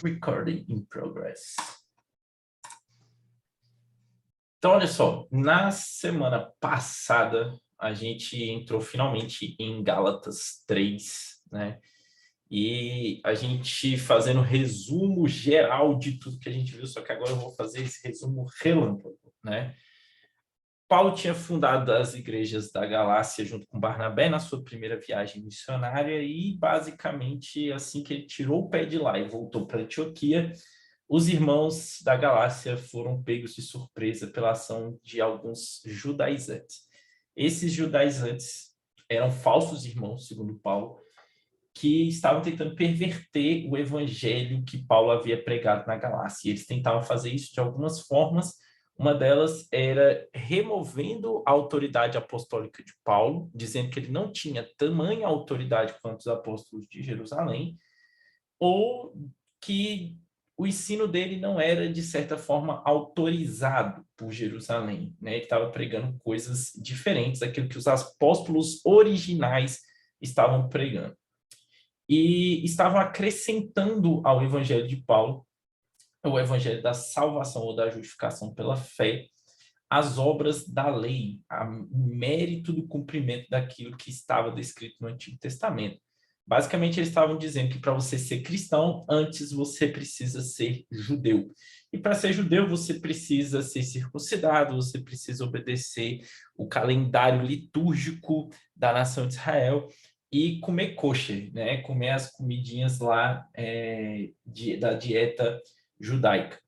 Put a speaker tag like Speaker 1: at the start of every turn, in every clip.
Speaker 1: Recording in progress. Então, olha só, na semana passada a gente entrou finalmente em Gálatas 3, né? E a gente fazendo resumo geral de tudo que a gente viu, só que agora eu vou fazer esse resumo relâmpago, né? Paulo tinha fundado as igrejas da Galácia junto com Barnabé na sua primeira viagem missionária e, basicamente, assim que ele tirou o pé de lá e voltou para Antioquia, os irmãos da Galácia foram pegos de surpresa pela ação de alguns judaizantes. Esses judaizantes eram falsos irmãos, segundo Paulo, que estavam tentando perverter o evangelho que Paulo havia pregado na Galácia. Eles tentavam fazer isso de algumas formas. Uma delas era removendo a autoridade apostólica de Paulo, dizendo que ele não tinha tamanha autoridade quanto os apóstolos de Jerusalém, ou que o ensino dele não era, de certa forma, autorizado por Jerusalém, né? Ele estava pregando coisas diferentes daquilo que os apóstolos originais estavam pregando. E estavam acrescentando ao evangelho de Paulo, o evangelho da salvação ou da justificação pela fé, as obras da lei, o mérito do cumprimento daquilo que estava descrito no Antigo Testamento. Basicamente, eles estavam dizendo que para você ser cristão, antes você precisa ser judeu. E para ser judeu, você precisa ser circuncidado, você precisa obedecer o calendário litúrgico da nação de Israel e comer kosher, né? Comer as comidinhas lá da dieta judaica.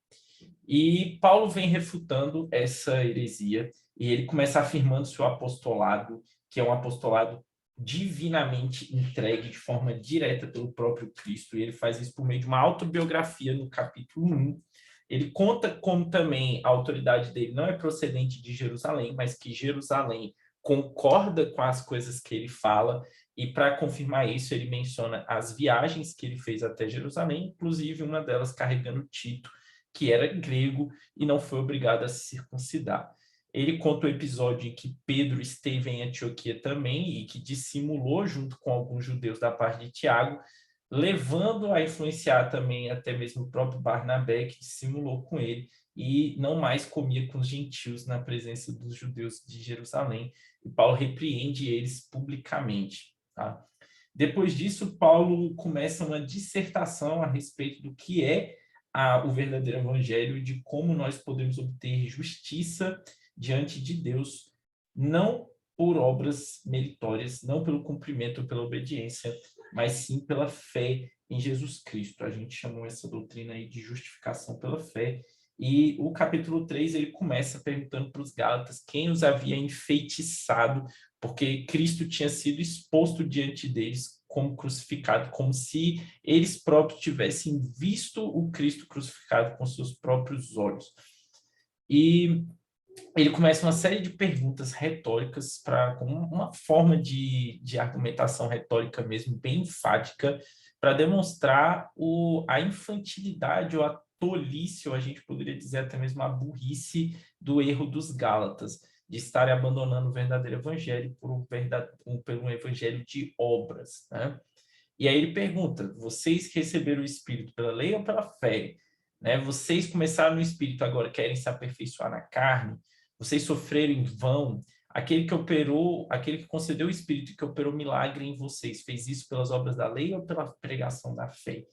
Speaker 1: E Paulo vem refutando essa heresia e ele começa afirmando seu apostolado, que é um apostolado divinamente entregue de forma direta pelo próprio Cristo. E ele faz isso por meio de uma autobiografia no capítulo 1. Ele conta como também a autoridade dele não é procedente de Jerusalém, mas que Jerusalém concorda com as coisas que ele fala. E para confirmar isso, ele menciona as viagens que ele fez até Jerusalém, inclusive uma delas carregando Tito, que era grego e não foi obrigado a se circuncidar. Ele conta o episódio em que Pedro esteve em Antioquia também e que dissimulou junto com alguns judeus da parte de Tiago, levando a influenciar também até mesmo o próprio Barnabé, que dissimulou com ele e não mais comia com os gentios na presença dos judeus de Jerusalém. E Paulo repreende eles publicamente, tá? Depois disso, Paulo começa uma dissertação a respeito do que é o verdadeiro evangelho e de como nós podemos obter justiça diante de Deus, não por obras meritórias, não pelo cumprimento ou pela obediência, mas sim pela fé em Jesus Cristo. A gente chamou essa doutrina aí de justificação pela fé. E o capítulo 3, ele começa perguntando para os Gálatas quem os havia enfeitiçado, porque Cristo tinha sido exposto diante deles como crucificado, como se eles próprios tivessem visto o Cristo crucificado com seus próprios olhos. E ele começa uma série de perguntas retóricas como uma forma de argumentação retórica mesmo, bem enfática, para demonstrar a infantilidade ou a tolice, ou a gente poderia dizer até mesmo a burrice do erro dos Gálatas, de estarem abandonando o verdadeiro evangelho por um evangelho de obras, né? E aí ele pergunta, vocês receberam o Espírito pela lei ou pela fé? Né? Vocês começaram no Espírito, agora querem se aperfeiçoar na carne? Vocês sofreram em vão? Aquele que concedeu o Espírito e que operou milagre em vocês, fez isso pelas obras da lei ou pela pregação da fé?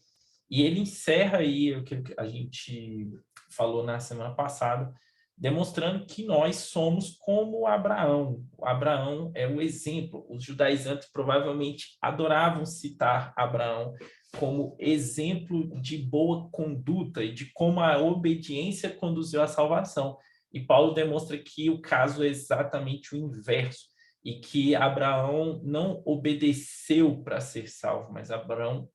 Speaker 1: E ele encerra aí o que a gente falou na semana passada, demonstrando que nós somos como Abraão. O Abraão é o exemplo. Os judaizantes provavelmente adoravam citar Abraão como exemplo de boa conduta e de como a obediência conduziu à salvação. E Paulo demonstra que o caso é exatamente o inverso, e que Abraão não obedeceu para ser salvo, mas Abraão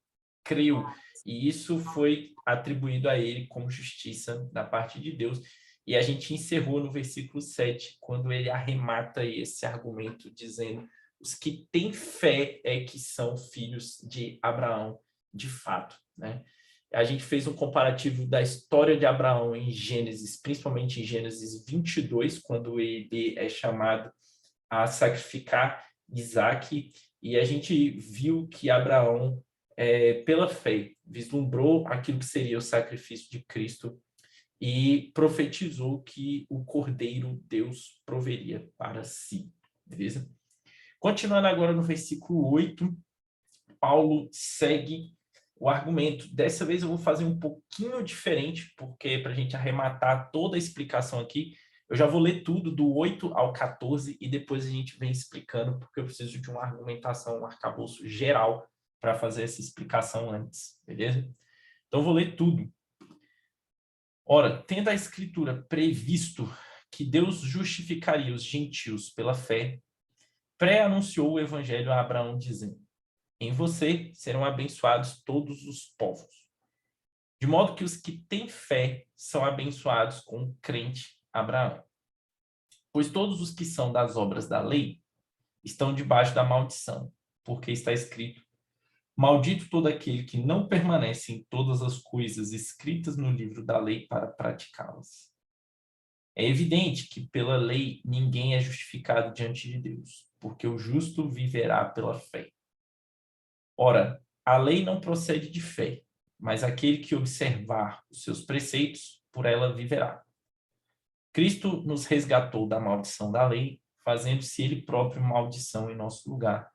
Speaker 1: creu. E isso foi atribuído a ele como justiça da parte de Deus. E a gente encerrou no versículo 7, quando ele arremata esse argumento, dizendo: os que têm fé é que são filhos de Abraão, de fato, né? A gente fez um comparativo da história de Abraão em Gênesis, principalmente em Gênesis 22, quando ele é chamado a sacrificar Isaque, e a gente viu que Abraão pela fé, vislumbrou aquilo que seria o sacrifício de Cristo e profetizou que o Cordeiro Deus proveria para si. Beleza? Continuando agora no versículo 8, Paulo segue o argumento. Dessa vez eu vou fazer um pouquinho diferente, porque para a gente arrematar toda a explicação aqui, eu já vou ler tudo do 8 ao 14 e depois a gente vem explicando, porque eu preciso de uma argumentação, um arcabouço geral para fazer essa explicação antes, beleza? Então eu vou ler tudo. Ora, tendo a Escritura previsto que Deus justificaria os gentios pela fé, pré-anunciou o evangelho a Abraão, dizendo: em você serão abençoados todos os povos. De modo que os que têm fé são abençoados com o crente Abraão. Pois todos os que são das obras da lei estão debaixo da maldição, porque está escrito: maldito todo aquele que não permanece em todas as coisas escritas no livro da lei para praticá-las. É evidente que pela lei ninguém é justificado diante de Deus, porque o justo viverá pela fé. Ora, a lei não procede de fé, mas aquele que observar os seus preceitos, por ela viverá. Cristo nos resgatou da maldição da lei, fazendo-se ele próprio maldição em nosso lugar,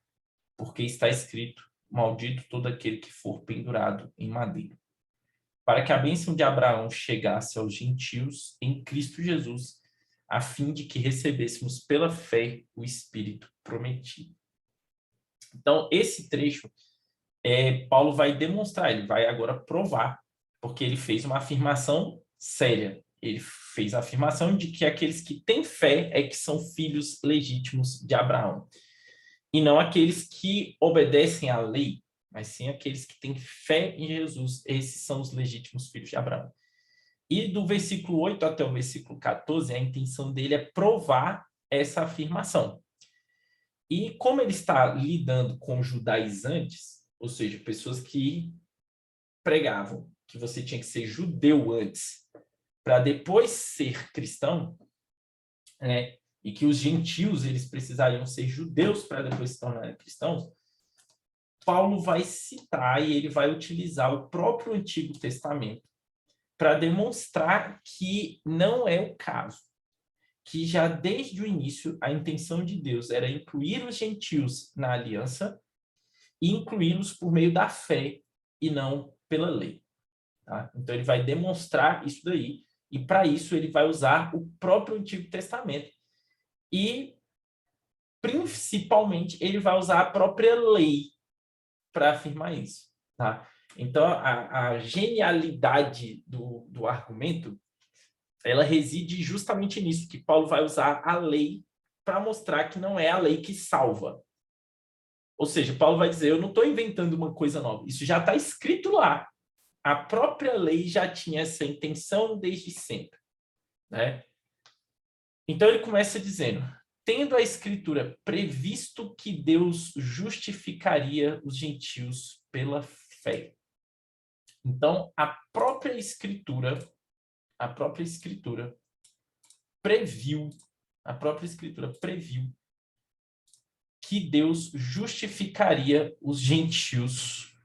Speaker 1: porque está escrito: maldito todo aquele que for pendurado em madeira. Para que a bênção de Abraão chegasse aos gentios em Cristo Jesus, a fim de que recebêssemos pela fé o Espírito prometido. Então, esse trecho, Paulo vai demonstrar, ele vai agora provar, porque ele fez uma afirmação séria. Ele fez a afirmação de que aqueles que têm fé é que são filhos legítimos de Abraão. E não aqueles que obedecem à lei, mas sim aqueles que têm fé em Jesus. Esses são os legítimos filhos de Abraão. E do versículo 8 até o versículo 14, a intenção dele é provar essa afirmação. E como ele está lidando com judaizantes, ou seja, pessoas que pregavam que você tinha que ser judeu antes para depois ser cristão, né? E que os gentios eles precisariam ser judeus para depois se tornarem cristãos, Paulo vai citar e ele vai utilizar o próprio Antigo Testamento para demonstrar que não é o caso, que já desde o início a intenção de Deus era incluir os gentios na aliança e incluí-los por meio da fé e não pela lei. Tá? Então ele vai demonstrar isso daí e para isso ele vai usar o próprio Antigo Testamento e principalmente ele vai usar a própria lei para afirmar isso. Tá? Então a genialidade do argumento ela reside justamente nisso, que Paulo vai usar a lei para mostrar que não é a lei que salva. Ou seja, Paulo vai dizer, eu não estou inventando uma coisa nova, isso já está escrito lá. A própria lei já tinha essa intenção desde sempre. Né? Então ele começa dizendo, tendo a Escritura previsto que Deus justificaria os gentios pela fé. Então, a própria Escritura previu que Deus justificaria os gentios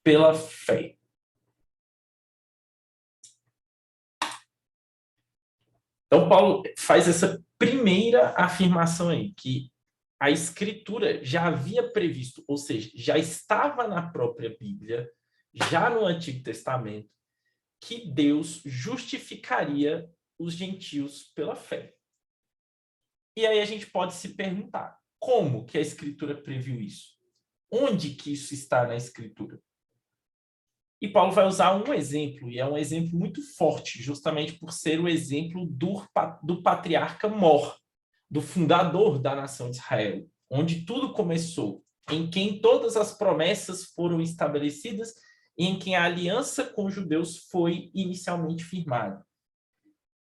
Speaker 1: pela fé. Então, Paulo faz essa primeira afirmação aí, que a Escritura já havia previsto, ou seja, já estava na própria Bíblia, já no Antigo Testamento, que Deus justificaria os gentios pela fé. E aí a gente pode se perguntar, como que a Escritura previu isso? Onde que isso está na Escritura? E Paulo vai usar um exemplo, e é um exemplo muito forte, justamente por ser o exemplo do patriarca Mor, do fundador da nação de Israel, onde tudo começou, em quem todas as promessas foram estabelecidas e em quem a aliança com os judeus foi inicialmente firmada.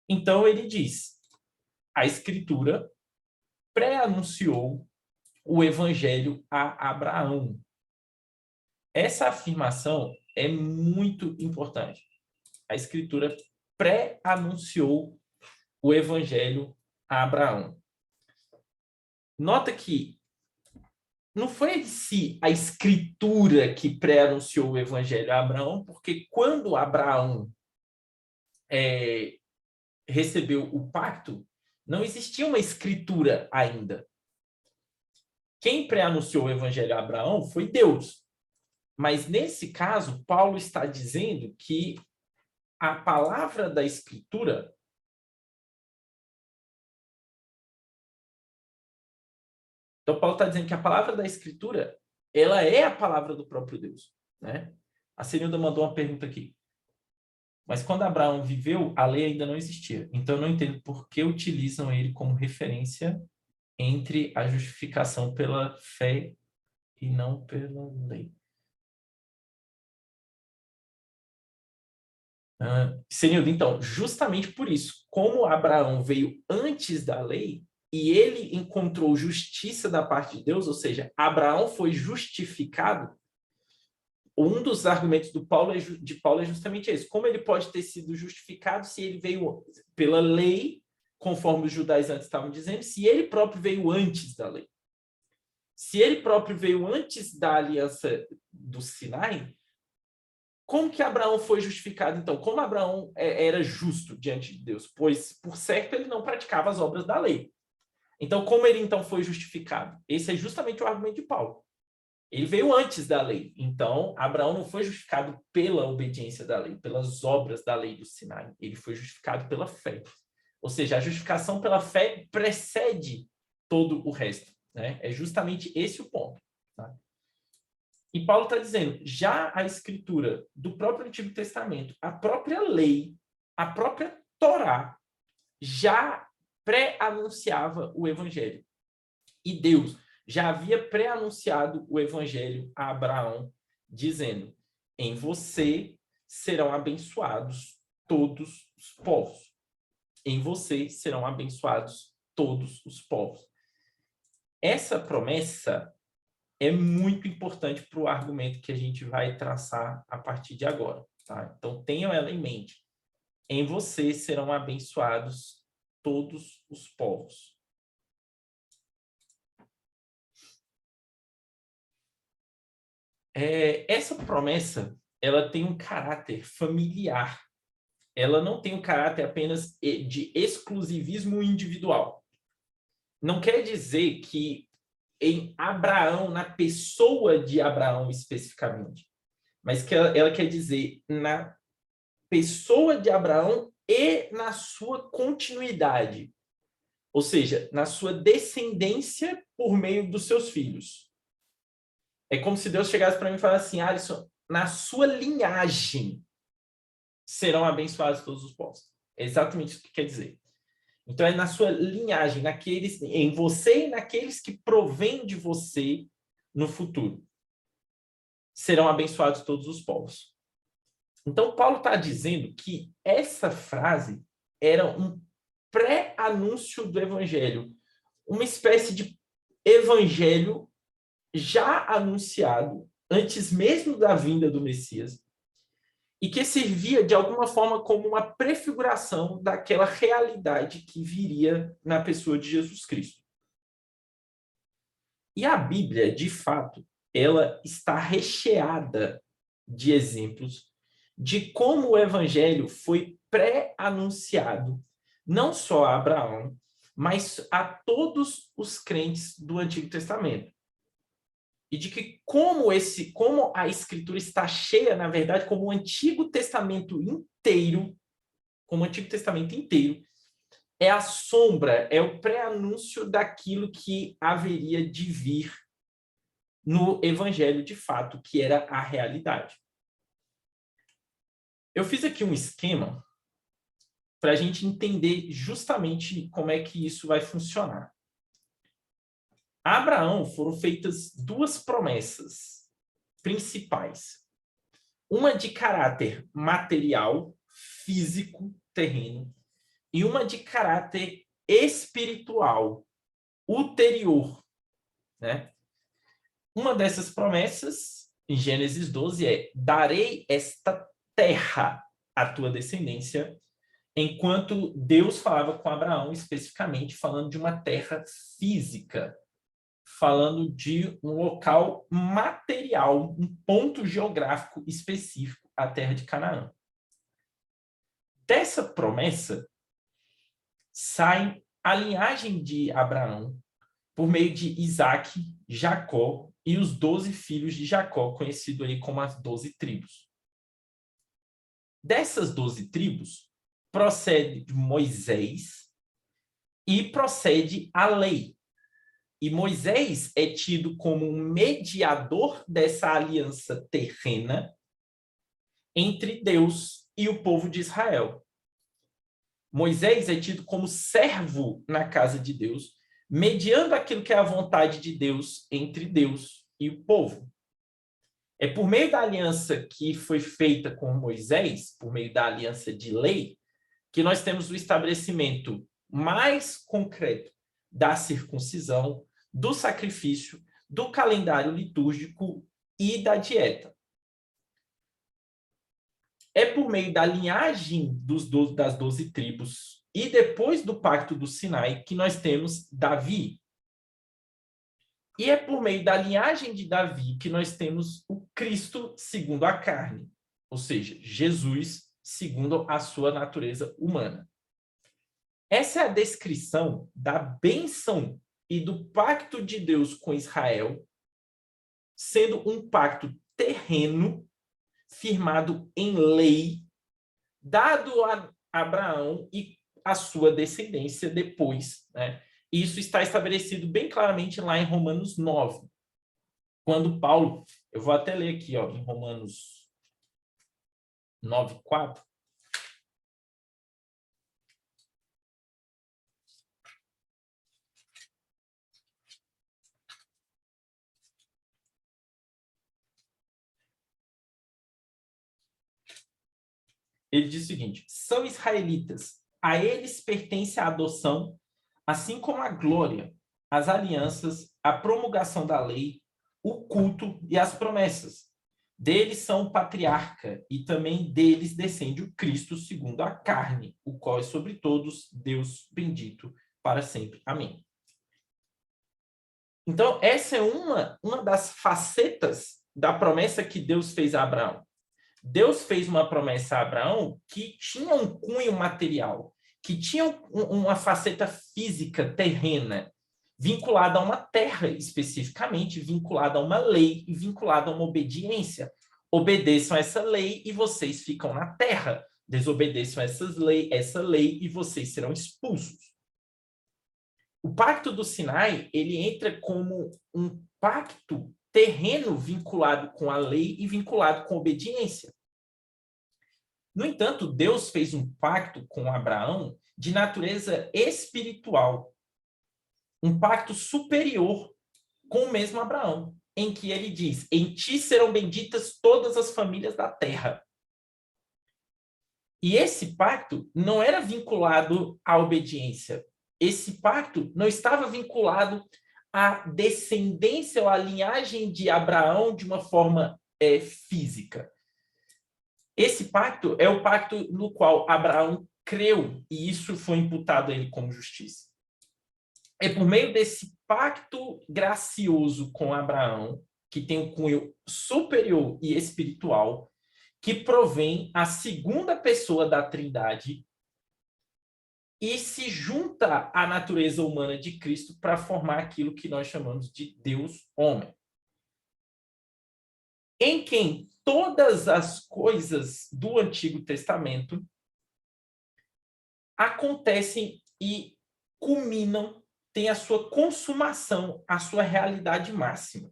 Speaker 1: Então ele diz, a Escritura pré-anunciou o evangelho a Abraão. Essa afirmação é muito importante. A Escritura pré-anunciou o evangelho a Abraão. Nota que não foi em si a escritura que pré-anunciou o evangelho a Abraão, porque quando Abraão recebeu o pacto, não existia uma escritura ainda. Quem pré-anunciou o evangelho a Abraão foi Deus. Mas nesse caso, Paulo está dizendo que a palavra da escritura então, Paulo está dizendo que a palavra da Escritura, ela é a palavra do próprio Deus, né? A Senilda mandou uma pergunta aqui. Mas quando Abraão viveu, a lei ainda não existia. Então, eu não entendo por que utilizam ele como referência entre a justificação pela fé e não pela lei. Senilda, então, justamente por isso, como Abraão veio antes da lei, e ele encontrou justiça da parte de Deus, ou seja, Abraão foi justificado, um dos argumentos de Paulo é justamente esse. Como ele pode ter sido justificado se ele veio pela lei, conforme os judaizantes estavam dizendo, se ele próprio veio antes da lei? Se ele próprio veio antes da aliança do Sinai, como que Abraão foi justificado, então? Como Abraão era justo diante de Deus? Pois, por certo, ele não praticava as obras da lei. Então, como ele então foi justificado? Esse é justamente o argumento de Paulo. Ele veio antes da lei. Então, Abraão não foi justificado pela obediência da lei, pelas obras da lei do Sinai. Ele foi justificado pela fé. Ou seja, a justificação pela fé precede todo o resto, né? É justamente esse o ponto. Tá? E Paulo está dizendo, já a escritura do próprio Antigo Testamento, a própria lei, a própria Torá, já pré-anunciava o evangelho. E Deus já havia pré-anunciado o evangelho a Abraão, dizendo, em você serão abençoados todos os povos. Em você serão abençoados todos os povos. Essa promessa é muito importante para o argumento que a gente vai traçar a partir de agora. Tá? Então, tenham ela em mente. Em você serão abençoados todos os povos. Essa promessa, ela tem um caráter familiar. Ela não tem um caráter apenas de exclusivismo individual. Não quer dizer que em Abraão, na pessoa de Abraão especificamente, mas que ela quer dizer na pessoa de Abraão e na sua continuidade. Ou seja, na sua descendência por meio dos seus filhos. É como se Deus chegasse para mim e falasse assim, Alisson, na sua linhagem serão abençoados todos os povos. É exatamente isso que quer dizer. Então, é na sua linhagem, em você e naqueles que provêm de você no futuro. Serão abençoados todos os povos. Então, Paulo está dizendo que essa frase era um pré-anúncio do evangelho. Uma espécie de evangelho já anunciado antes mesmo da vinda do Messias e que servia de alguma forma como uma prefiguração daquela realidade que viria na pessoa de Jesus Cristo. E a Bíblia, de fato, ela está recheada de exemplos de como o evangelho foi pré-anunciado não só a Abraão, mas a todos os crentes do Antigo Testamento. E de que como a Escritura está cheia, na verdade, como o Antigo Testamento inteiro, é a sombra, é o pré-anúncio daquilo que haveria de vir no Evangelho de fato, que era a realidade. Eu fiz aqui um esquema para a gente entender justamente como é que isso vai funcionar. A Abraão foram feitas duas promessas principais. Uma de caráter material, físico, terreno, e uma de caráter espiritual, ulterior, né? Uma dessas promessas, em Gênesis 12, é: darei esta terra à tua descendência, enquanto Deus falava com Abraão, especificamente falando de uma terra física. falando de um local material, um ponto geográfico específico, a terra de Canaã. Dessa promessa sai a linhagem de Abraão por meio de Isaac, Jacó e os 12 filhos de Jacó, conhecido aí como as 12 tribos. Dessas 12 tribos, procede Moisés e procede a lei. E Moisés é tido como um mediador dessa aliança terrena entre Deus e o povo de Israel. Moisés é tido como servo na casa de Deus, mediando aquilo que é a vontade de Deus entre Deus e o povo. É por meio da aliança que foi feita com Moisés, por meio da aliança de lei, que nós temos o estabelecimento mais concreto da circuncisão, do sacrifício, do calendário litúrgico e da dieta. É por meio da linhagem das 12 tribos e depois do Pacto do Sinai que nós temos Davi. E é por meio da linhagem de Davi que nós temos o Cristo segundo a carne, ou seja, Jesus segundo a sua natureza humana. Essa é a descrição da bênção e do pacto de Deus com Israel, sendo um pacto terreno, firmado em lei, dado a Abraão e a sua descendência depois, né? Isso está estabelecido bem claramente lá em Romanos 9, quando Paulo, eu vou até ler aqui, em Romanos 9:4, ele diz o seguinte: são israelitas, a eles pertence a adoção, assim como a glória, as alianças, a promulgação da lei, o culto e as promessas. Deles são o patriarca, e também deles descende o Cristo segundo a carne, o qual é sobre todos, Deus bendito para sempre. Amém. Então, essa é uma das facetas da promessa que Deus fez a Abraão. Deus fez uma promessa a Abraão que tinha um cunho material, que tinha uma faceta física, terrena, vinculada a uma terra especificamente, vinculada a uma lei e vinculada a uma obediência. Obedeçam essa lei e vocês ficam na terra. Desobedeçam essa lei e vocês serão expulsos. O Pacto do Sinai, ele entra como um pacto terreno vinculado com a lei e vinculado com a obediência. No entanto, Deus fez um pacto com Abraão de natureza espiritual, um pacto superior com o mesmo Abraão, em que ele diz: em ti serão benditas todas as famílias da terra. E esse pacto não era vinculado à obediência. Esse pacto não estava vinculado à descendência ou à linhagem de Abraão de uma forma física. Esse pacto é o pacto no qual Abraão creu, e isso foi imputado a ele como justiça. É por meio desse pacto gracioso com Abraão, que tem um cunho superior e espiritual, que provém a segunda pessoa da Trindade e se junta à natureza humana de Cristo para formar aquilo que nós chamamos de Deus-homem. Em quem todas as coisas do Antigo Testamento acontecem e culminam, têm a sua consumação, a sua realidade máxima.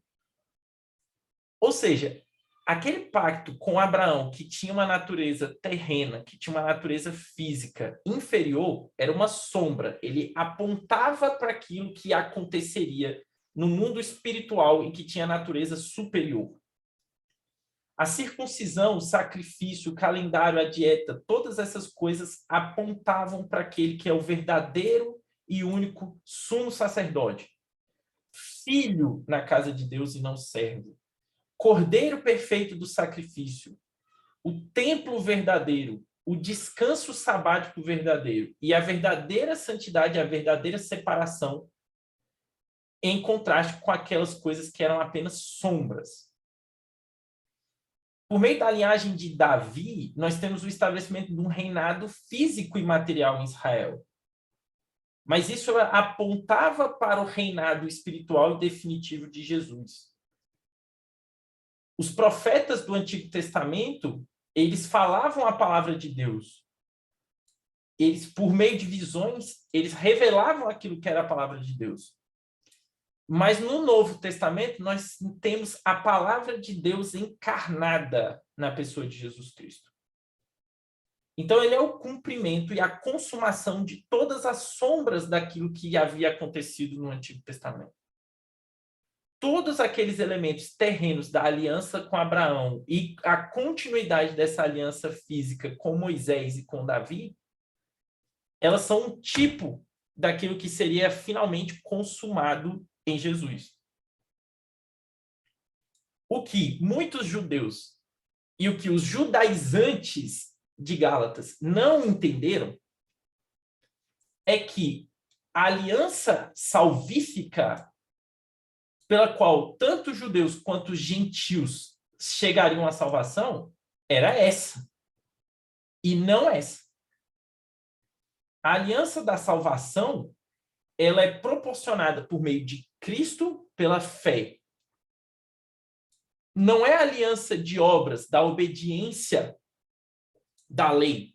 Speaker 1: Ou seja, aquele pacto com Abraão, que tinha uma natureza terrena, que tinha uma natureza física inferior, era uma sombra. Ele apontava para aquilo que aconteceria no mundo espiritual e que tinha natureza superior. A circuncisão, o sacrifício, o calendário, a dieta, todas essas coisas apontavam para aquele que é o verdadeiro e único sumo sacerdote. Filho na casa de Deus e não servo. Cordeiro perfeito do sacrifício. O templo verdadeiro, o descanso sabático verdadeiro e a verdadeira santidade, a verdadeira separação em contraste com aquelas coisas que eram apenas sombras. Por meio da linhagem de Davi, nós temos o estabelecimento de um reinado físico e material em Israel. Mas isso apontava para o reinado espiritual e definitivo de Jesus. Os profetas do Antigo Testamento, eles falavam a palavra de Deus. Eles, por meio de visões, eles revelavam aquilo que era a palavra de Deus. Mas no Novo Testamento, nós temos a palavra de Deus encarnada na pessoa de Jesus Cristo. Então, ele é o cumprimento e a consumação de todas as sombras daquilo que havia acontecido no Antigo Testamento. Todos aqueles elementos terrenos da aliança com Abraão e a continuidade dessa aliança física com Moisés e com Davi, elas são um tipo daquilo que seria finalmente consumado em Jesus. O que muitos judeus e o que os judaizantes de Gálatas não entenderam é que a aliança salvífica pela qual tanto judeus quanto gentios chegariam à salvação era essa, e não essa. A aliança da salvação, ela é proporcionada por meio de Cristo pela fé. Não é a aliança de obras, da obediência da lei.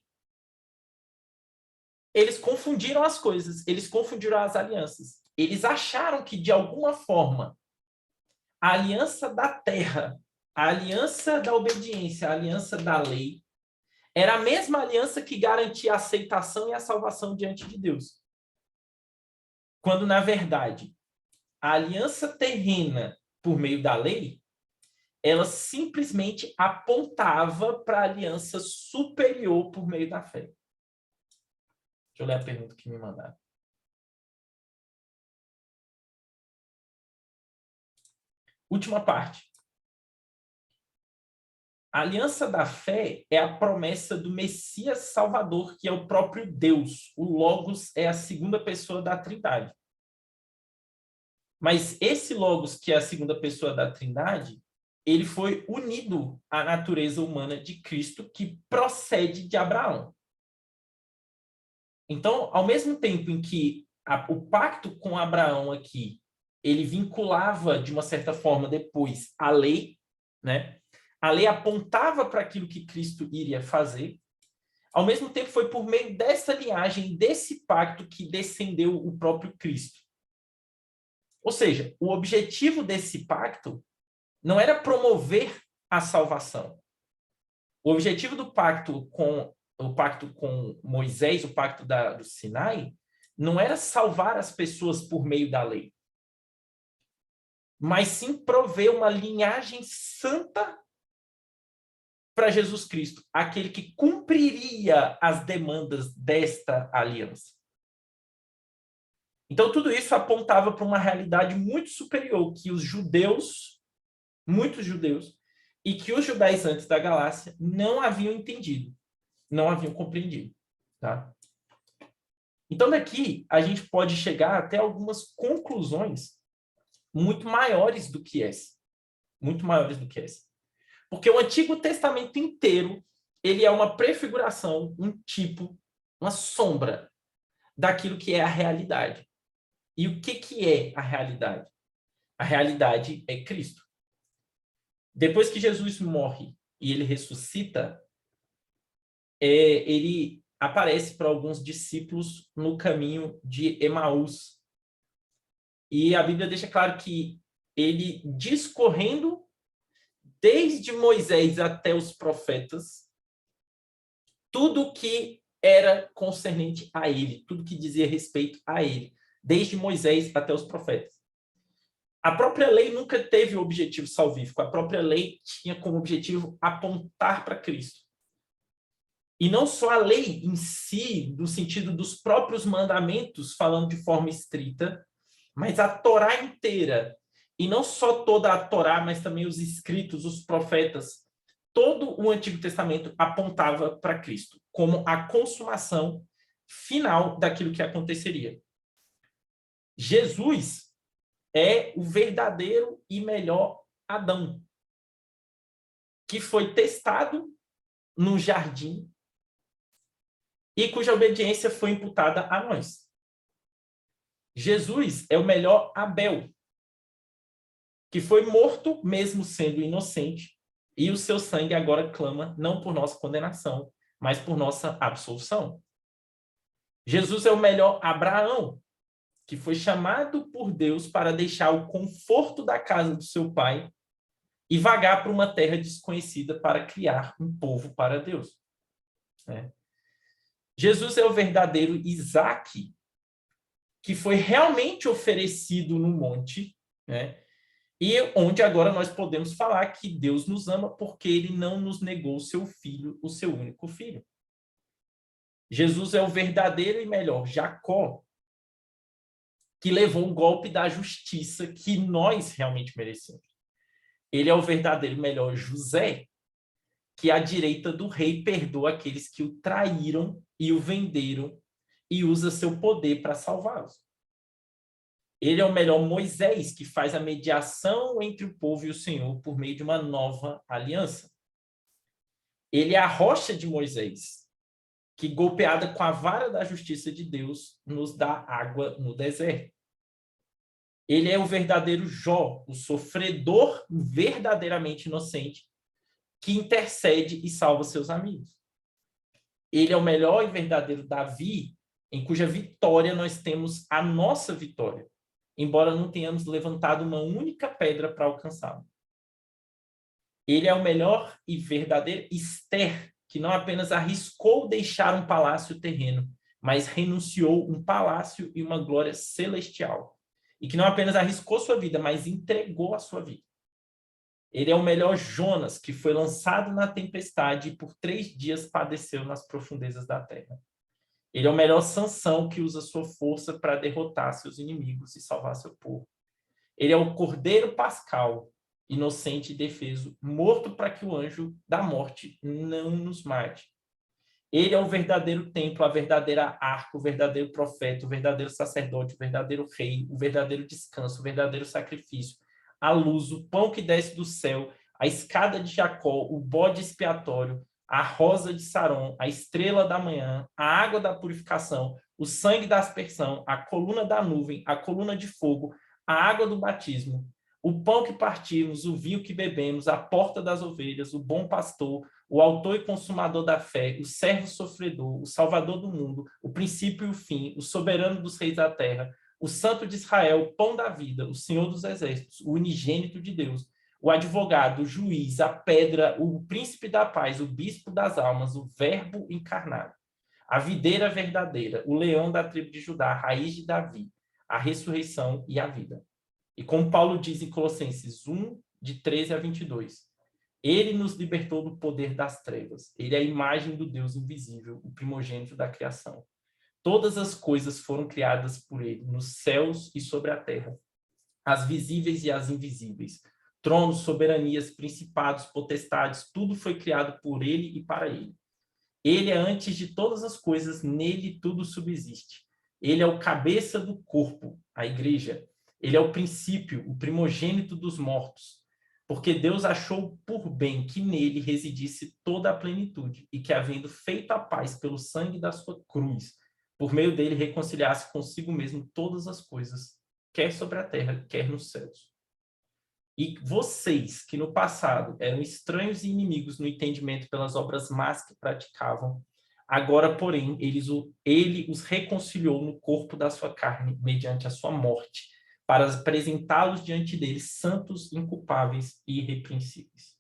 Speaker 1: Eles confundiram as coisas, eles confundiram as alianças. Eles acharam que, de alguma forma, a aliança da terra, a aliança da obediência, a aliança da lei, era a mesma aliança que garantia a aceitação e a salvação diante de Deus. Quando, na verdade, a aliança terrena, por meio da lei, ela simplesmente apontava para a aliança superior por meio da fé. Deixa eu ler a pergunta que me mandaram. Última parte. A aliança da fé é a promessa do Messias Salvador, que é o próprio Deus. O Logos é a segunda pessoa da Trindade. Mas esse Logos, que é a segunda pessoa da Trindade, ele foi unido à natureza humana de Cristo, que procede de Abraão. Então, ao mesmo tempo em que o pacto com Abraão aqui, ele vinculava, de uma certa forma, depois a lei, né? A lei apontava para aquilo que Cristo iria fazer. Ao mesmo tempo, foi por meio dessa linhagem, desse pacto, que descendeu o próprio Cristo. Ou seja, o objetivo desse pacto não era promover a salvação. O objetivo do pacto com Moisés, o pacto do Sinai, não era salvar as pessoas por meio da lei, mas sim prover uma linhagem santa para Jesus Cristo, aquele que cumpriria as demandas desta aliança. Então, tudo isso apontava para uma realidade muito superior, que os judeus, muitos judeus, e que os judaizantes da Galácia não haviam entendido, não haviam compreendido. Tá? Então, daqui, a gente pode chegar até algumas conclusões muito maiores do que essa. Muito maiores do que essa. Porque o Antigo Testamento inteiro, ele é uma prefiguração, um tipo, uma sombra daquilo que é a realidade. E o que é a realidade? A realidade é Cristo. Depois que Jesus morre e ele ressuscita, ele aparece para alguns discípulos no caminho de Emaús. E a Bíblia deixa claro que ele, discorrendo desde Moisés até os profetas, tudo que era concernente a ele, tudo que dizia respeito a ele, desde Moisés até os profetas. A própria lei nunca teve o objetivo salvífico, a própria lei tinha como objetivo apontar para Cristo. E não só a lei em si, no sentido dos próprios mandamentos, falando de forma estrita, mas a Torá inteira. E não só toda a Torá, mas também os escritos, os profetas. Todo o Antigo Testamento apontava para Cristo, como a consumação final daquilo que aconteceria. Jesus, é o verdadeiro e melhor Adão, que foi testado no jardim e cuja obediência foi imputada a nós. Jesus é o melhor Abel, que foi morto mesmo sendo inocente, e o seu sangue agora clama não por nossa condenação, mas por nossa absolução. Jesus é o melhor Abraão, que foi chamado por Deus para deixar o conforto da casa do seu pai e vagar para uma terra desconhecida para criar um povo para Deus. Jesus é o verdadeiro Isaque, que foi realmente oferecido no monte, e onde agora nós podemos falar que Deus nos ama porque ele não nos negou o seu filho, o seu único filho. Jesus é o verdadeiro e melhor Jacó, que levou o golpe da justiça que nós realmente merecemos. Ele é o verdadeiro e melhor José, que à direita do rei perdoa aqueles que o traíram e o venderam e usa seu poder para salvá-los. Ele é o melhor Moisés, que faz a mediação entre o povo e o Senhor por meio de uma nova aliança. Ele é a rocha de Moisés, que golpeada com a vara da justiça de Deus, nos dá água no deserto. Ele é o verdadeiro Jó, o sofredor verdadeiramente inocente, que intercede e salva seus amigos. Ele é o melhor e verdadeiro Davi, em cuja vitória nós temos a nossa vitória, embora não tenhamos levantado uma única pedra para alcançá-lo. Ele é o melhor e verdadeiro Esther, que não apenas arriscou deixar um palácio terreno, mas renunciou um palácio e uma glória celestial. E que não apenas arriscou sua vida, mas entregou a sua vida. Ele é o melhor Jonas, que foi lançado na tempestade e por 3 dias padeceu nas profundezas da terra. Ele é o melhor Sansão, que usa sua força para derrotar seus inimigos e salvar seu povo. Ele é o Cordeiro Pascal, inocente e defeso, morto para que o anjo da morte não nos mate. Ele é o verdadeiro templo, a verdadeira arca, o verdadeiro profeta, o verdadeiro sacerdote, o verdadeiro rei, o verdadeiro descanso, o verdadeiro sacrifício, a luz, o pão que desce do céu, a escada de Jacó, o bode expiatório, a rosa de Saron, a estrela da manhã, a água da purificação, o sangue da aspersão, a coluna da nuvem, a coluna de fogo, a água do batismo, o pão que partimos, o vinho que bebemos, a porta das ovelhas, o bom pastor, o autor e consumador da fé, o servo sofredor, o salvador do mundo, o princípio e o fim, o soberano dos reis da terra, o santo de Israel, o pão da vida, o senhor dos exércitos, o unigênito de Deus, o advogado, o juiz, a pedra, o príncipe da paz, o bispo das almas, o verbo encarnado, a videira verdadeira, o leão da tribo de Judá, a raiz de Davi, a ressurreição e a vida. E como Paulo diz em Colossenses 1, de 13 a 22, ele nos libertou do poder das trevas. Ele é a imagem do Deus invisível, o primogênito da criação. Todas as coisas foram criadas por ele, nos céus e sobre a terra, as visíveis e as invisíveis. Tronos, soberanias, principados, potestades, tudo foi criado por ele e para ele. Ele é antes de todas as coisas, nele tudo subsiste. Ele é o cabeça do corpo, a igreja. Ele é o princípio, o primogênito dos mortos. Porque Deus achou por bem que nele residisse toda a plenitude e que, havendo feito a paz pelo sangue da sua cruz, por meio dele reconciliasse consigo mesmo todas as coisas, quer sobre a terra, quer nos céus. E vocês, que no passado eram estranhos e inimigos no entendimento pelas obras más que praticavam, agora, porém, ele os reconciliou no corpo da sua carne, mediante a sua morte, para apresentá-los diante dele santos, inculpáveis e irrepreensíveis.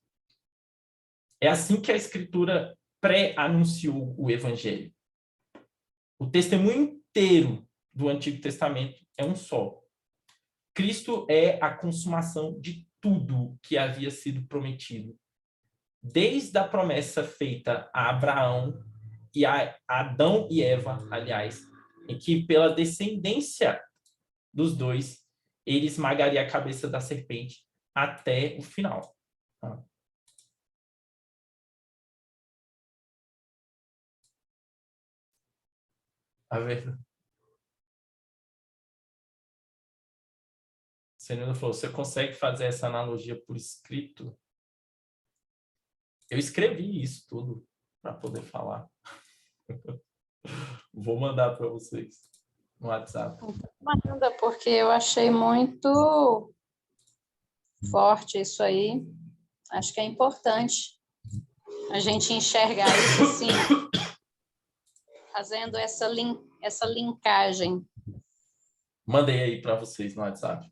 Speaker 1: É assim que a Escritura pré-anunciou o Evangelho. O testemunho inteiro do Antigo Testamento é um só. Cristo é a consumação de tudo que havia sido prometido. Desde a promessa feita a Abraão e a Adão e Eva, aliás, em que pela descendência dos dois, ele esmagaria a cabeça da serpente até o final. A verdade. Senhor falou, você consegue fazer essa analogia por escrito? Eu escrevi isso tudo para poder falar. Vou mandar para vocês no WhatsApp.
Speaker 2: Manda, porque eu achei muito forte isso aí. Acho que é importante a gente enxergar isso assim, fazendo essa linkagem.
Speaker 1: Mandei aí para vocês no WhatsApp.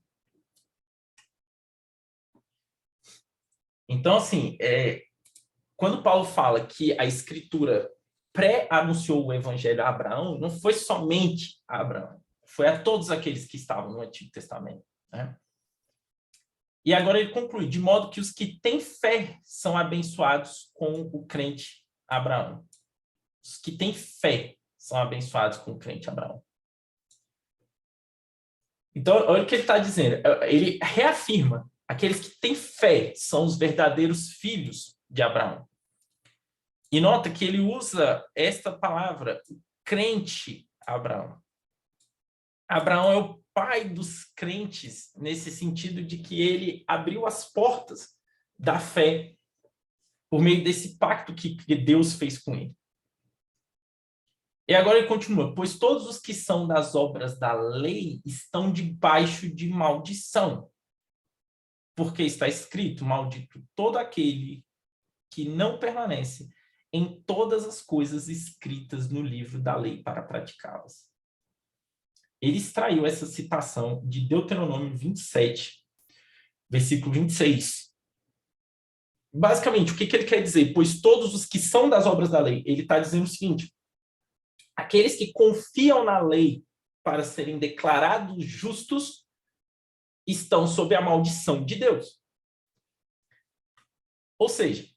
Speaker 1: Então, assim, quando Paulo fala que a Escritura pré-anunciou o Evangelho a Abraão, não foi somente a Abraão, foi a todos aqueles que estavam no Antigo Testamento, né? E agora ele conclui, de modo que os que têm fé são abençoados com o crente Abraão. Os que têm fé são abençoados com o crente Abraão. Então, olha o que ele está dizendo. Ele reafirma, aqueles que têm fé são os verdadeiros filhos de Abraão. E nota que ele usa esta palavra, crente Abraão. Abraão é o pai dos crentes, nesse sentido de que ele abriu as portas da fé por meio desse pacto que Deus fez com ele. E agora ele continua, pois todos os que são das obras da lei estão debaixo de maldição. Porque está escrito, maldito todo aquele que não permanece em todas as coisas escritas no livro da lei para praticá-las. Ele extraiu essa citação de Deuteronômio 27, versículo 26. Basicamente, o que ele quer dizer? Pois todos os que são das obras da lei, ele está dizendo o seguinte, aqueles que confiam na lei para serem declarados justos estão sob a maldição de Deus. Ou seja,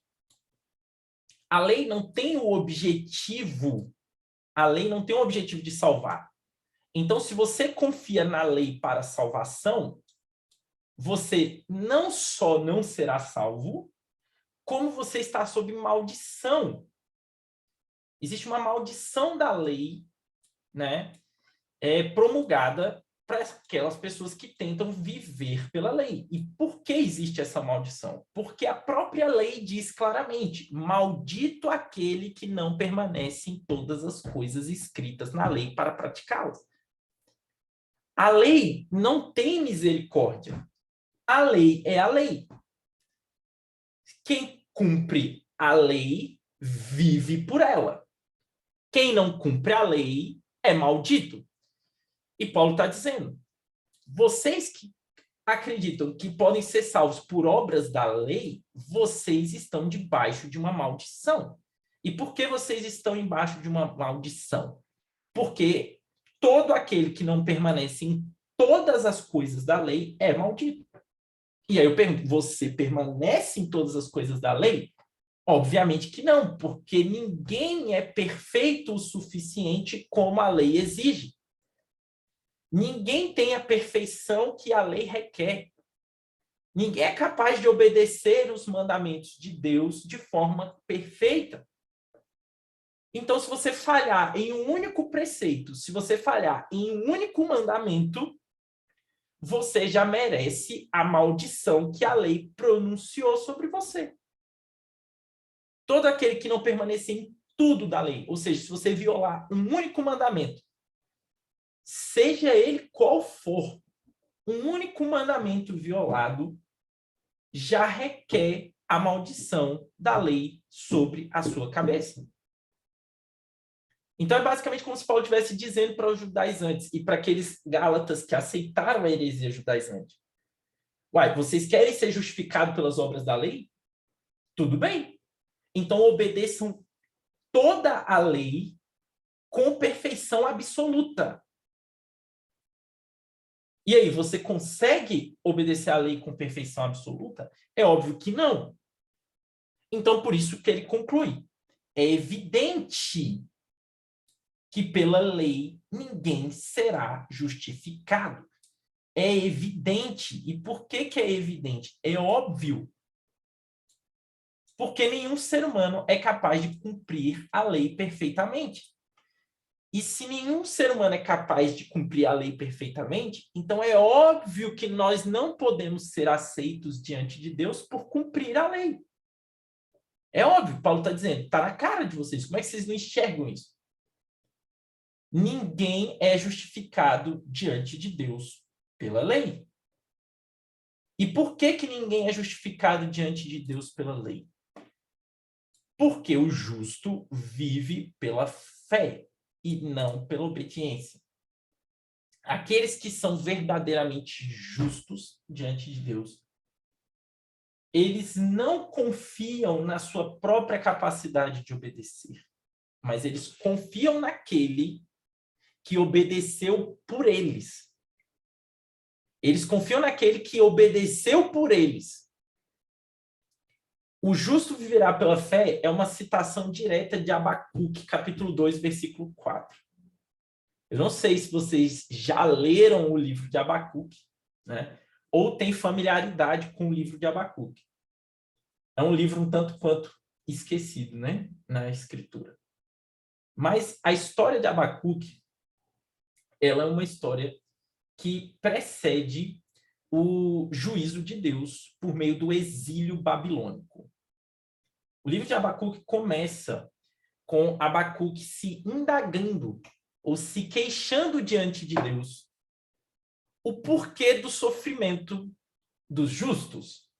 Speaker 1: a lei não tem o objetivo de salvar. Então, se você confia na lei para salvação, você não só não será salvo, como você está sob maldição. Existe uma maldição da lei, né, promulgada para aquelas pessoas que tentam viver pela lei. E por que existe essa maldição? Porque a própria lei diz claramente, maldito aquele que não permanece em todas as coisas escritas na lei para praticá-las. A lei não tem misericórdia. A lei é a lei. Quem cumpre a lei vive por ela. Quem não cumpre a lei é maldito. E Paulo está dizendo, vocês que acreditam que podem ser salvos por obras da lei, vocês estão debaixo de uma maldição. E por que vocês estão embaixo de uma maldição? Porque todo aquele que não permanece em todas as coisas da lei é maldito. E aí eu pergunto, você permanece em todas as coisas da lei? Obviamente que não, porque ninguém é perfeito o suficiente como a lei exige. Ninguém tem a perfeição que a lei requer. Ninguém é capaz de obedecer os mandamentos de Deus de forma perfeita. Então, se você falhar em um único preceito, se você falhar em um único mandamento, você já merece a maldição que a lei pronunciou sobre você. Todo aquele que não permanecer em tudo da lei, ou seja, se você violar um único mandamento, seja ele qual for, um único mandamento violado já requer a maldição da lei sobre a sua cabeça. Então, é basicamente como se Paulo estivesse dizendo para os judaizantes e para aqueles gálatas que aceitaram a heresia judaizante. Uai, vocês querem ser justificados pelas obras da lei? Tudo bem. Então, obedeçam toda a lei com perfeição absoluta. E aí, você consegue obedecer a lei com perfeição absoluta? É óbvio que não. Então, por isso que ele conclui. É evidente que pela lei ninguém será justificado. É evidente. E por que é evidente? É óbvio. Porque nenhum ser humano é capaz de cumprir a lei perfeitamente. E se nenhum ser humano é capaz de cumprir a lei perfeitamente, então é óbvio que nós não podemos ser aceitos diante de Deus por cumprir a lei. É óbvio, Paulo está dizendo, está na cara de vocês. Como é que vocês não enxergam isso? Ninguém é justificado diante de Deus pela lei. E por que que ninguém é justificado diante de Deus pela lei? Porque o justo vive pela fé e não pela obediência. Aqueles que são verdadeiramente justos diante de Deus, eles não confiam na sua própria capacidade de obedecer, mas eles confiam naquele que obedeceu por eles. Eles confiam naquele que obedeceu por eles. O justo viverá pela fé é uma citação direta de Abacuque, capítulo 2, versículo 4. Eu não sei se vocês já leram o livro de Abacuque, né? Ou têm familiaridade com o livro de Abacuque. É um livro um tanto quanto esquecido, né? Na escritura. Mas a história de Abacuque, ela é uma história que precede o juízo de Deus por meio do exílio babilônico. O livro de Abacuque começa com Abacuque se indagando ou se queixando diante de Deus o porquê do sofrimento dos justos.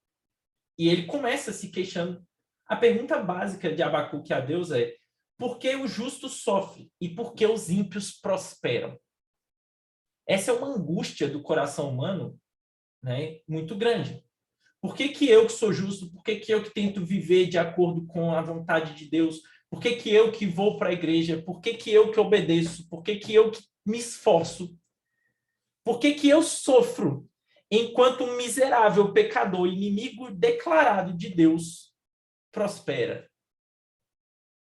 Speaker 1: E ele começa se queixando. A pergunta básica de Abacuque a Deus é: por que o justo sofre e por que os ímpios prosperam? Essa é uma angústia do coração humano, né, muito grande. Por que que eu que sou justo, por que que eu que tento viver de acordo com a vontade de Deus, por que que eu que vou para a igreja, por que que eu que obedeço, por que que eu que me esforço, por que que eu sofro enquanto um miserável pecador, inimigo declarado de Deus, prospera?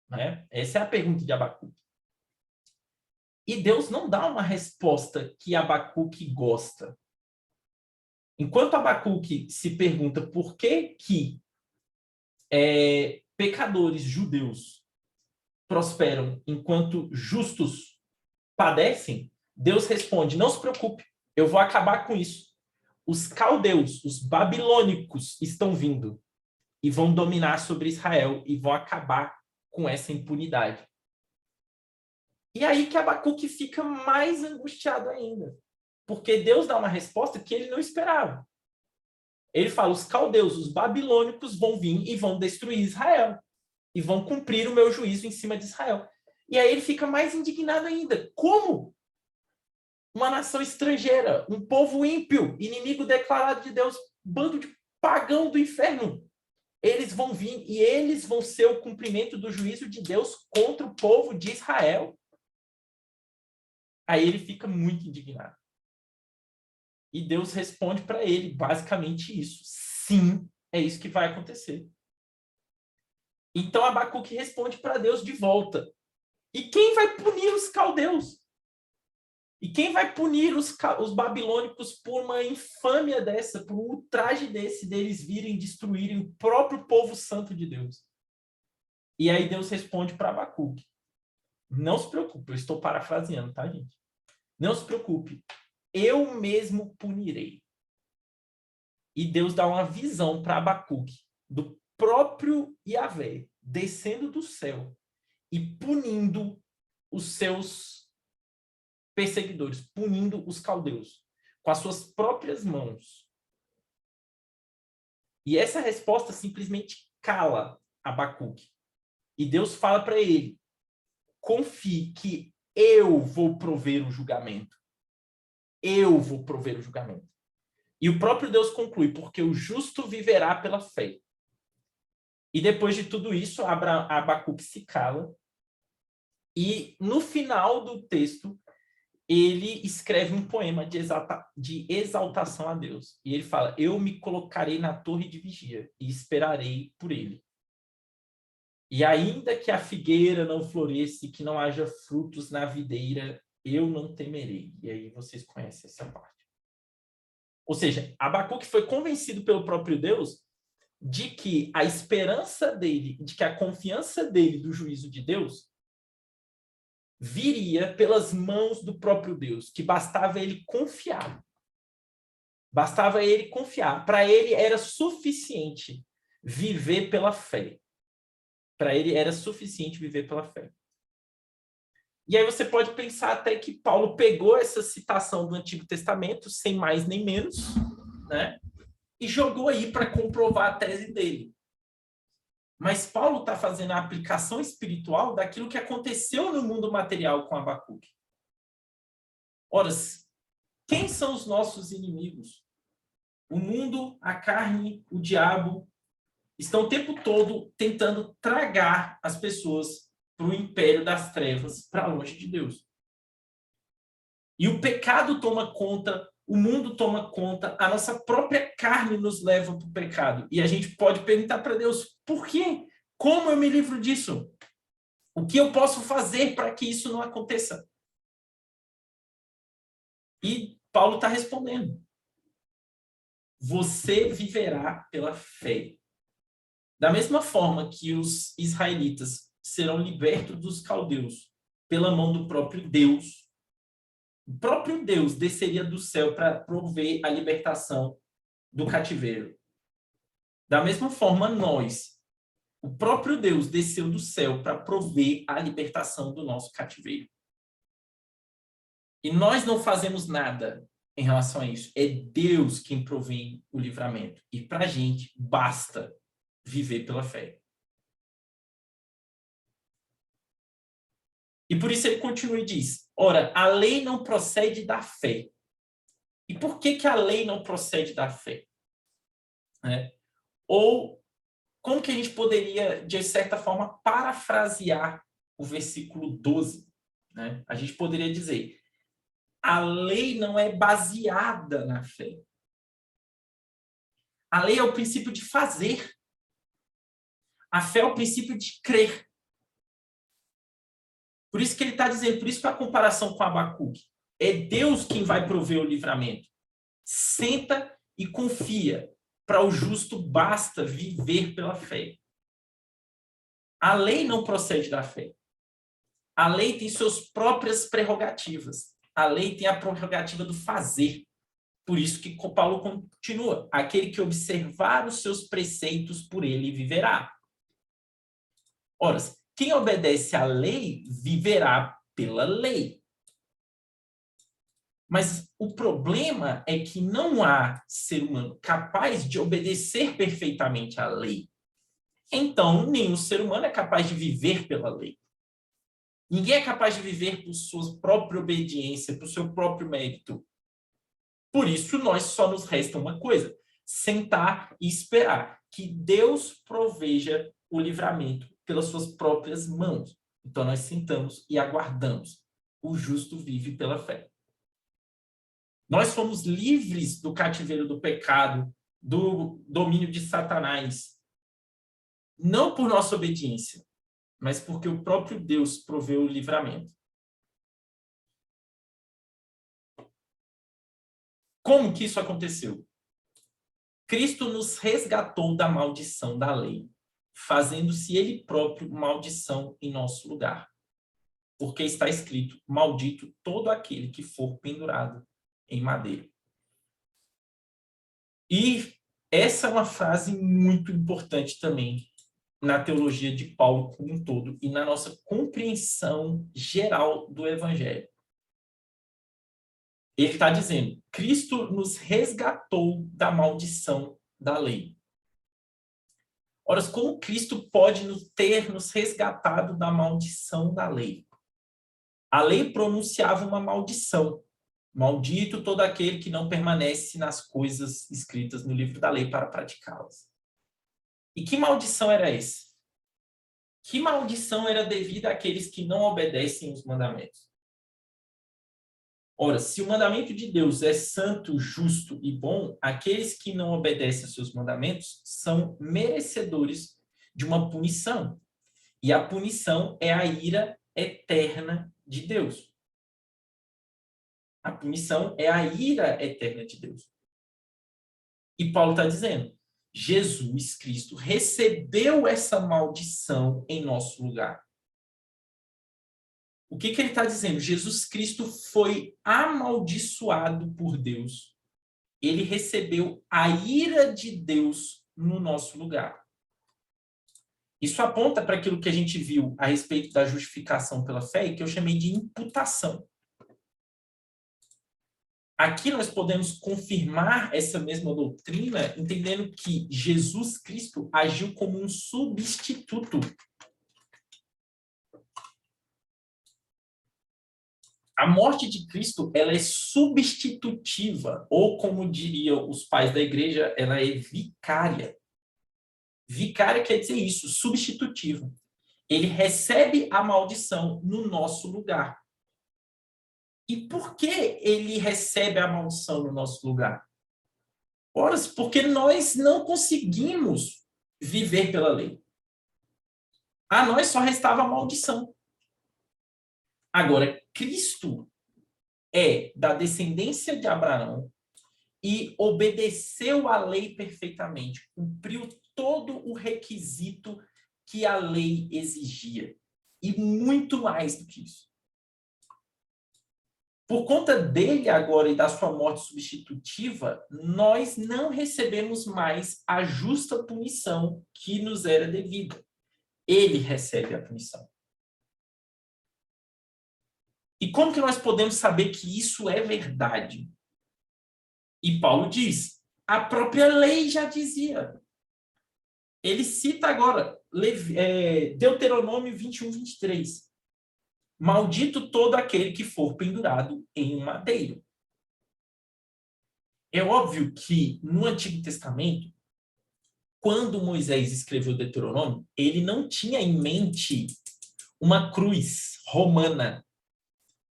Speaker 1: Né? Essa é a pergunta de Abacuque. E Deus não dá uma resposta que Abacuque gosta. Enquanto Abacuque se pergunta por que que pecadores judeus prosperam enquanto justos padecem, Deus responde: não se preocupe, eu vou acabar com isso. Os caldeus, os babilônicos estão vindo e vão dominar sobre Israel e vão acabar com essa impunidade. E aí que Abacuque fica mais angustiado ainda, porque Deus dá uma resposta que ele não esperava. Ele fala: os caldeus, os babilônicos vão vir e vão destruir Israel e vão cumprir o meu juízo em cima de Israel. E aí ele fica mais indignado ainda. Como? Uma nação estrangeira, um povo ímpio, inimigo declarado de Deus, bando de pagão do inferno. Eles vão vir e eles vão ser o cumprimento do juízo de Deus contra o povo de Israel. Aí ele fica muito indignado. E Deus responde para ele basicamente isso. Sim, é isso que vai acontecer. Então Abacuque responde para Deus de volta. E quem vai punir os caldeus? E quem vai punir os babilônicos por uma infâmia dessa, por um ultraje desse, deles virem destruírem o próprio povo santo de Deus? E aí Deus responde para Abacuque: não se preocupe, eu estou parafraseando, tá, gente? Não se preocupe, eu mesmo punirei. E Deus dá uma visão para Abacuque do próprio Yahvé descendo do céu e punindo os seus perseguidores, punindo os caldeus com as suas próprias mãos. E essa resposta simplesmente cala Abacuque. E Deus fala para ele: confie que eu vou prover o julgamento. Eu vou prover o julgamento. E o próprio Deus conclui: porque o justo viverá pela fé. E depois de tudo isso, Abacuque se cala. E no final do texto, ele escreve um poema de exaltação a Deus. E ele fala: eu me colocarei na torre de vigia e esperarei por ele. E ainda que a figueira não floresça e que não haja frutos na videira, eu não temerei. E aí vocês conhecem essa parte. Ou seja, Abacuque foi convencido pelo próprio Deus de que a esperança dele, de que a confiança dele do juízo de Deus viria pelas mãos do próprio Deus, que bastava ele confiar. Bastava ele confiar. Para ele era suficiente viver pela fé. Para ele era suficiente viver pela fé. E aí você pode pensar até que Paulo pegou essa citação do Antigo Testamento, sem mais nem menos, né? E jogou aí para comprovar a tese dele. Mas Paulo está fazendo a aplicação espiritual daquilo que aconteceu no mundo material com Abacuque. Ora, quem são os nossos inimigos? O mundo, a carne, o diabo estão o tempo todo tentando tragar as pessoas para o império das trevas, para longe de Deus. E o pecado toma conta, o mundo toma conta, a nossa própria carne nos leva para o pecado. E a gente pode perguntar para Deus, por quê? Como eu me livro disso? O que eu posso fazer para que isso não aconteça? E Paulo está respondendo. Você viverá pela fé. Da mesma forma que os israelitas serão libertos dos caldeus pela mão do próprio Deus, o próprio Deus desceria do céu para prover a libertação do cativeiro. Da mesma forma, o próprio Deus desceu do céu para prover a libertação do nosso cativeiro. E nós não fazemos nada em relação a isso. É Deus quem provém o livramento. E para a gente, basta viver pela fé. E por isso ele continua e diz, ora, a lei não procede da fé. E por que a lei não procede da fé? Ou como que a gente poderia, de certa forma, parafrasear o versículo 12? Né? A gente poderia dizer, a lei não é baseada na fé. A lei é o princípio de fazer. A fé é o princípio de crer. Por isso que ele está dizendo, por isso que a comparação com Abacuque. É Deus quem vai prover o livramento. Senta e confia. Para o justo basta viver pela fé. A lei não procede da fé. A lei tem suas próprias prerrogativas. A lei tem a prerrogativa do fazer. Por isso que Paulo continua. Aquele que observar os seus preceitos, por ele viverá. Ora, quem obedece à lei, viverá pela lei. Mas o problema é que não há ser humano capaz de obedecer perfeitamente à lei. Então, nenhum ser humano é capaz de viver pela lei. Ninguém é capaz de viver por sua própria obediência, por seu próprio mérito. Por isso, nós só nos resta uma coisa: sentar e esperar que Deus proveja o livramento pelas suas próprias mãos. Então, nós sentamos e aguardamos. O justo vive pela fé. Nós fomos livres do cativeiro do pecado, do domínio de Satanás. Não por nossa obediência, mas porque o próprio Deus proveu o livramento. Como que isso aconteceu? Cristo nos resgatou da maldição da lei, fazendo-se ele próprio maldição em nosso lugar. Porque está escrito, maldito todo aquele que for pendurado em madeira. E essa é uma frase muito importante também na teologia de Paulo como um todo e na nossa compreensão geral do Evangelho. Ele está dizendo, Cristo nos resgatou da maldição da lei. Ora, como Cristo pode ter nos resgatado da maldição da lei? A lei pronunciava uma maldição. Maldito todo aquele que não permanece nas coisas escritas no livro da lei para praticá-las. E que maldição era essa? Que maldição era devida àqueles que não obedecem os mandamentos? Ora, se o mandamento de Deus é santo, justo e bom, aqueles que não obedecem aos seus mandamentos são merecedores de uma punição. E a punição é a ira eterna de Deus. A punição é a ira eterna de Deus. E Paulo está dizendo, Jesus Cristo recebeu essa maldição em nosso lugar. O que ele está dizendo? Jesus Cristo foi amaldiçoado por Deus. Ele recebeu a ira de Deus no nosso lugar. Isso aponta para aquilo que a gente viu a respeito da justificação pela fé e que eu chamei de imputação. Aqui nós podemos confirmar essa mesma doutrina, entendendo que Jesus Cristo agiu como um substituto. A morte de Cristo, ela é substitutiva, ou como diriam os pais da igreja, ela é vicária. Vicária quer dizer isso, substitutiva. Ele recebe a maldição no nosso lugar. E por que ele recebe a maldição no nosso lugar? Ora, porque nós não conseguimos viver pela lei. A nós só restava a maldição. Agora, Cristo é da descendência de Abraão e obedeceu à lei perfeitamente, cumpriu todo o requisito que a lei exigia. E muito mais do que isso. Por conta dele agora e da sua morte substitutiva, nós não recebemos mais a justa punição que nos era devida. Ele recebe a punição. E como que nós podemos saber que isso é verdade? E Paulo diz, a própria lei já dizia. Ele cita agora, Deuteronômio 21, 23. Maldito todo aquele que for pendurado em um madeiro. É óbvio que no Antigo Testamento, quando Moisés escreveu Deuteronômio, ele não tinha em mente uma cruz romana.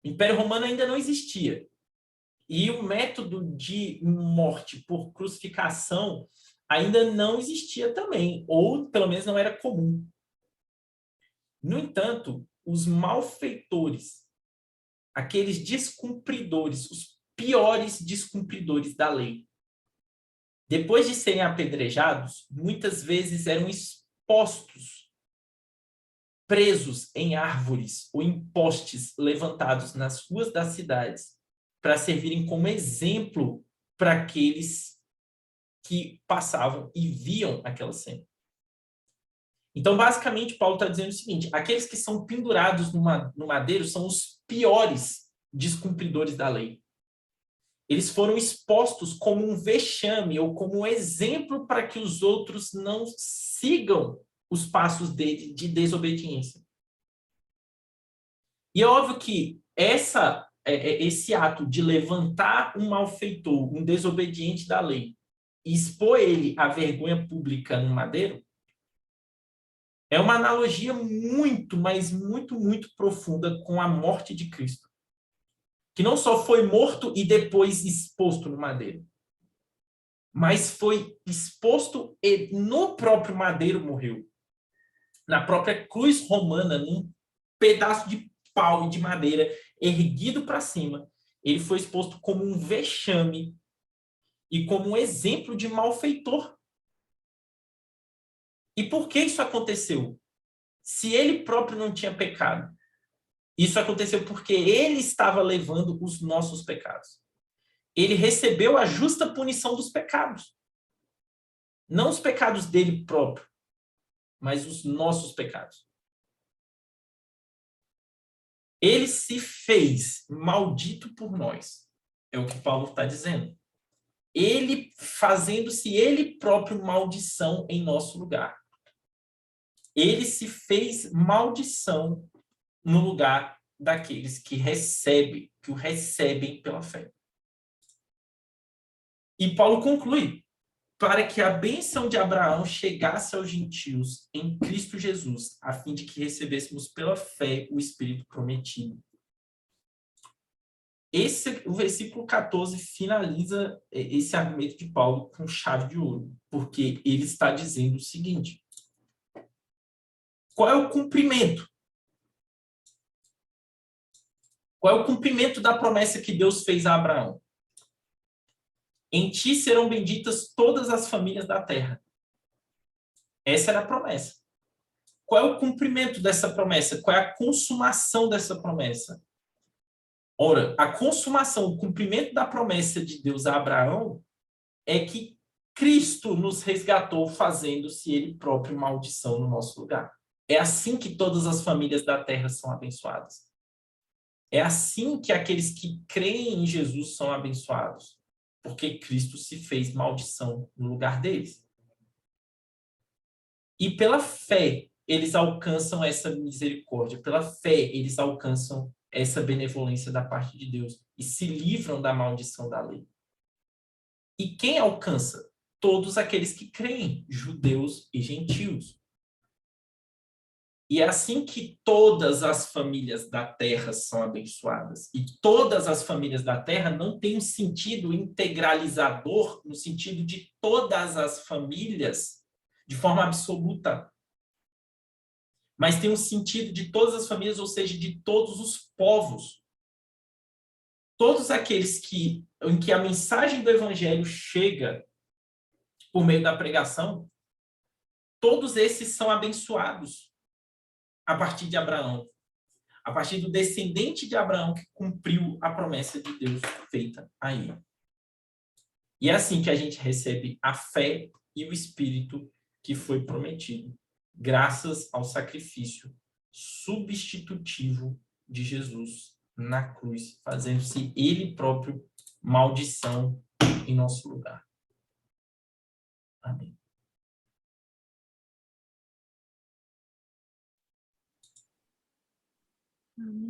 Speaker 1: O Império Romano ainda não existia. E o método de morte por crucificação ainda não existia também, ou pelo menos não era comum. No entanto, os malfeitores, aqueles descumpridores, os piores descumpridores da lei, depois de serem apedrejados, muitas vezes eram expostos, presos em árvores ou em postes levantados nas ruas das cidades, para servirem como exemplo para aqueles que passavam e viam aquela cena. Então, basicamente, Paulo está dizendo o seguinte, aqueles que são pendurados no madeiro são os piores descumpridores da lei. Eles foram expostos como um vexame ou como um exemplo para que os outros não sigam os passos dele de desobediência. E é óbvio que esse ato de levantar um malfeitor, um desobediente da lei, e expor ele à vergonha pública no madeiro, é uma analogia muito, mas muito, muito profunda com a morte de Cristo. Que não só foi morto e depois exposto no madeiro, mas foi exposto e no próprio madeiro morreu. Na própria cruz romana, num pedaço de pau e de madeira erguido para cima, ele foi exposto como um vexame e como um exemplo de malfeitor. E por que isso aconteceu? Se ele próprio não tinha pecado, isso aconteceu porque ele estava levando os nossos pecados. Ele recebeu a justa punição dos pecados. Não os pecados dele próprio, mas os nossos pecados. Ele se fez maldito por nós. É o que Paulo está dizendo. Ele fazendo-se ele próprio maldição em nosso lugar. Ele se fez maldição no lugar daqueles que o recebem pela fé. E Paulo conclui, para que a bênção de Abraão chegasse aos gentios em Cristo Jesus, a fim de que recebêssemos pela fé o Espírito prometido. O versículo 14 finaliza esse argumento de Paulo com chave de ouro, porque ele está dizendo o seguinte: qual é o cumprimento? Qual é o cumprimento da promessa que Deus fez a Abraão? Em ti serão benditas todas as famílias da terra. Essa era a promessa. Qual é o cumprimento dessa promessa? Qual é a consumação dessa promessa? Ora, a consumação, o cumprimento da promessa de Deus a Abraão é que Cristo nos resgatou, fazendo-se ele próprio maldição no nosso lugar. É assim que todas as famílias da terra são abençoadas. É assim que aqueles que creem em Jesus são abençoados, porque Cristo se fez maldição no lugar deles. E pela fé, eles alcançam essa misericórdia, pela fé, eles alcançam essa benevolência da parte de Deus e se livram da maldição da lei. E quem alcança? Todos aqueles que creem, judeus e gentios. E é assim que todas as famílias da terra são abençoadas. E todas as famílias da terra não tem um sentido integralizador, no sentido de todas as famílias, de forma absoluta. Mas tem um sentido de todas as famílias, ou seja, de todos os povos. Todos aqueles em que a mensagem do evangelho chega por meio da pregação, todos esses são abençoados a partir de Abraão, a partir do descendente de Abraão que cumpriu a promessa de Deus feita a ele. E é assim que a gente recebe a fé e o Espírito que foi prometido, graças ao sacrifício substitutivo de Jesus na cruz, fazendo-se ele próprio maldição em nosso lugar. Amém.
Speaker 2: Amém.